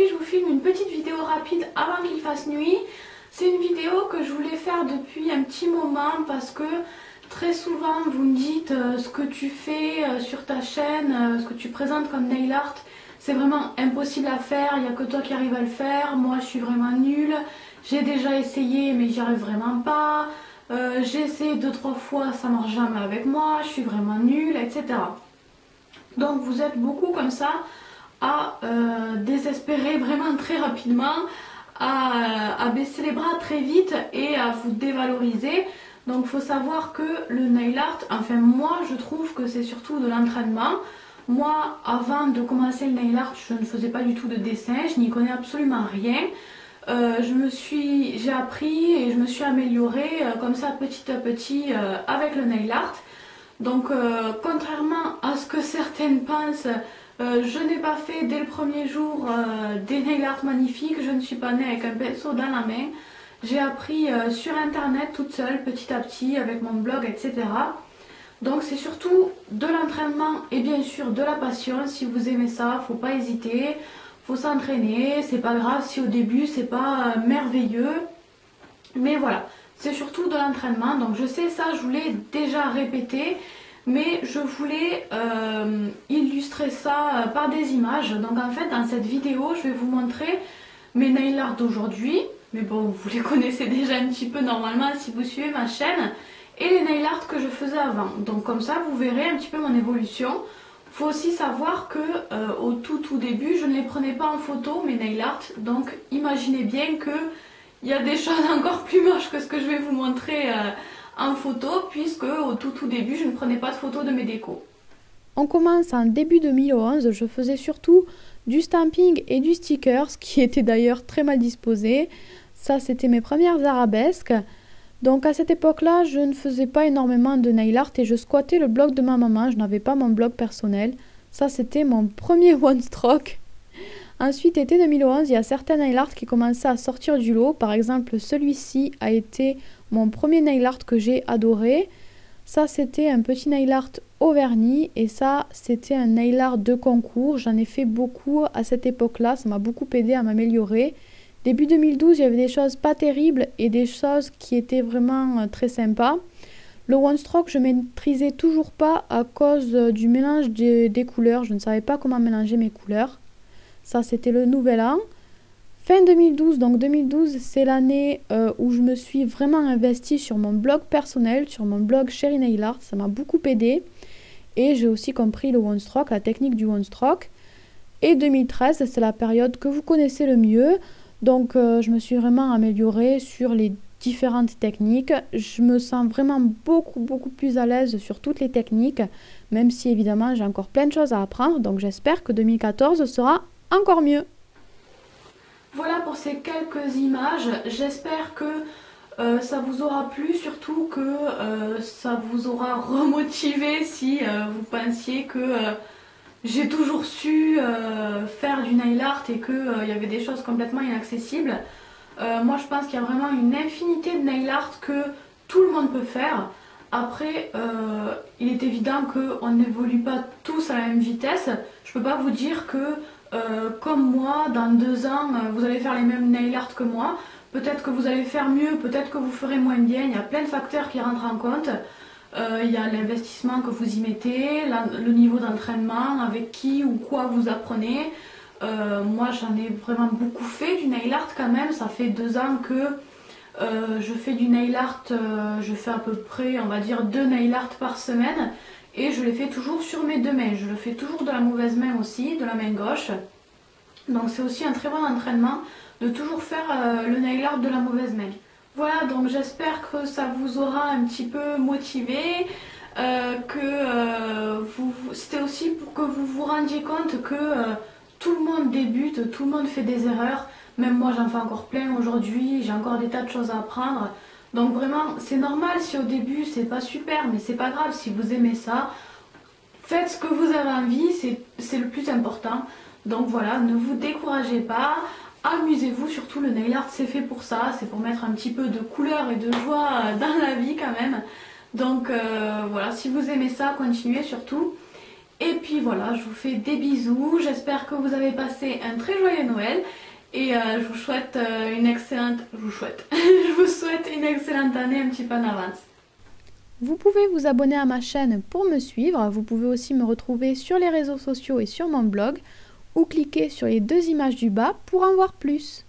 aujourd'hui je vous filme une petite vidéo rapide avant qu'il fasse nuit. C'est une vidéo que je voulais faire depuis un petit moment parce que très souvent vous me dites ce que tu fais sur ta chaîne, ce que tu présentes comme nail art, c'est vraiment impossible à faire, il n'y a que toi qui arrive à le faire, moi je suis vraiment nulle, j'ai déjà essayé mais j'y arrive vraiment pas, j'ai essayé 2-3 fois, ça marche jamais avec moi, je suis vraiment nulle, etc. Donc vous êtes beaucoup comme ça à désespérer vraiment très rapidement, à baisser les bras très vite et à vous dévaloriser. Donc il faut savoir que le nail art, enfin moi je trouve que c'est surtout de l'entraînement. Moi avant de commencer le nail art je ne faisais pas du tout de dessin, je n'y connais absolument rien. J'ai appris et je me suis améliorée comme ça petit à petit avec le nail art. Donc contrairement à ce que certaines pensent, je n'ai pas fait dès le premier jour des nail art magnifiques, je ne suis pas née avec un pinceau dans la main. J'ai appris sur internet toute seule, petit à petit, avec mon blog, etc. Donc c'est surtout de l'entraînement et bien sûr de la passion. Si vous aimez ça, faut pas hésiter, faut s'entraîner, c'est pas grave si au début c'est pas merveilleux. Mais voilà, c'est surtout de l'entraînement. Donc je sais ça, je vous l'ai déjà répété. Mais je voulais illustrer ça par des images. Donc en fait dans cette vidéo je vais vous montrer mes nail art d'aujourd'hui. Mais bon vous les connaissez déjà un petit peu normalement si vous suivez ma chaîne. Et les nail art que je faisais avant. Donc comme ça vous verrez un petit peu mon évolution. Il faut aussi savoir que au tout début je ne les prenais pas en photo mes nail art. Donc imaginez bien que il y a des choses encore plus moches que ce que je vais vous montrer en photo, puisque au tout début je ne prenais pas de photos de mes décos. On commence en début 2011, je faisais surtout du stamping et du stickers qui étaient d'ailleurs très mal disposés. Ça c'était mes premières arabesques. Donc à cette époque-là je ne faisais pas énormément de nail art et je squattais le blog de ma maman, je n'avais pas mon blog personnel. Ça c'était mon premier one stroke. Ensuite, été 2011, il y a certains nail art qui commençaient à sortir du lot. Par exemple, celui-ci a été mon premier nail art que j'ai adoré. Ça, c'était un petit nail art au vernis. Et ça, c'était un nail art de concours. J'en ai fait beaucoup à cette époque-là. Ça m'a beaucoup aidé à m'améliorer. Début 2012, il y avait des choses pas terribles et des choses qui étaient vraiment très sympas. Le one stroke, je ne maîtrisais toujours pas à cause du mélange des couleurs. Je ne savais pas comment mélanger mes couleurs. Ça, c'était le nouvel an. Fin 2012, donc 2012, c'est l'année où je me suis vraiment investie sur mon blog personnel, sur mon blog Chérie Nail Art. Ça m'a beaucoup aidé. Et j'ai aussi compris le one stroke, la technique du one stroke. Et 2013, c'est la période que vous connaissez le mieux. Donc, je me suis vraiment améliorée sur les différentes techniques. Je me sens vraiment beaucoup plus à l'aise sur toutes les techniques, même si évidemment j'ai encore plein de choses à apprendre. Donc, j'espère que 2014 sera encore mieux. Voilà pour ces quelques images, j'espère que ça vous aura plu, surtout que ça vous aura remotivé si vous pensiez que j'ai toujours su faire du nail art et qu'il y avait des choses complètement inaccessibles. Moi je pense qu'il y a vraiment une infinité de nail art que tout le monde peut faire. Après, il est évident qu'on n'évolue pas tous à la même vitesse. Je peux pas vous dire que comme moi, dans 2 ans, vous allez faire les mêmes nail art que moi. Peut-être que vous allez faire mieux, peut-être que vous ferez moins bien. Il y a plein de facteurs qui rentrent en compte. Il y a l'investissement que vous y mettez, le niveau d'entraînement, avec qui ou quoi vous apprenez. Moi, j'en ai vraiment beaucoup fait du nail art quand même. Ça fait 2 ans que je fais du nail art. Je fais à peu près, on va dire, 2 nail art par semaine. Et je les fais toujours sur mes 2 mains. Je le fais toujours de la mauvaise main aussi, de la main gauche. Donc c'est aussi un très bon entraînement de toujours faire le nail art de la mauvaise main. Voilà, donc j'espère que ça vous aura un petit peu motivé. C'était aussi pour que vous vous rendiez compte que tout le monde débute, tout le monde fait des erreurs. Même moi j'en fais encore plein aujourd'hui, j'ai encore des tas de choses à apprendre. Donc vraiment, c'est normal si au début c'est pas super, mais c'est pas grave si vous aimez ça. Faites ce que vous avez envie, c'est le plus important. Donc voilà, ne vous découragez pas, amusez-vous, surtout le nail art c'est fait pour ça, c'est pour mettre un petit peu de couleur et de joie dans la vie quand même. Donc voilà, si vous aimez ça, continuez surtout. Et puis voilà, je vous fais des bisous. J'espère que vous avez passé un très joyeux Noël. Et je vous souhaite une excellente... je vous souhaite une excellente année un petit peu en avance. Vous pouvez vous abonner à ma chaîne pour me suivre. Vous pouvez aussi me retrouver sur les réseaux sociaux et sur mon blog ou cliquer sur les 2 images du bas pour en voir plus.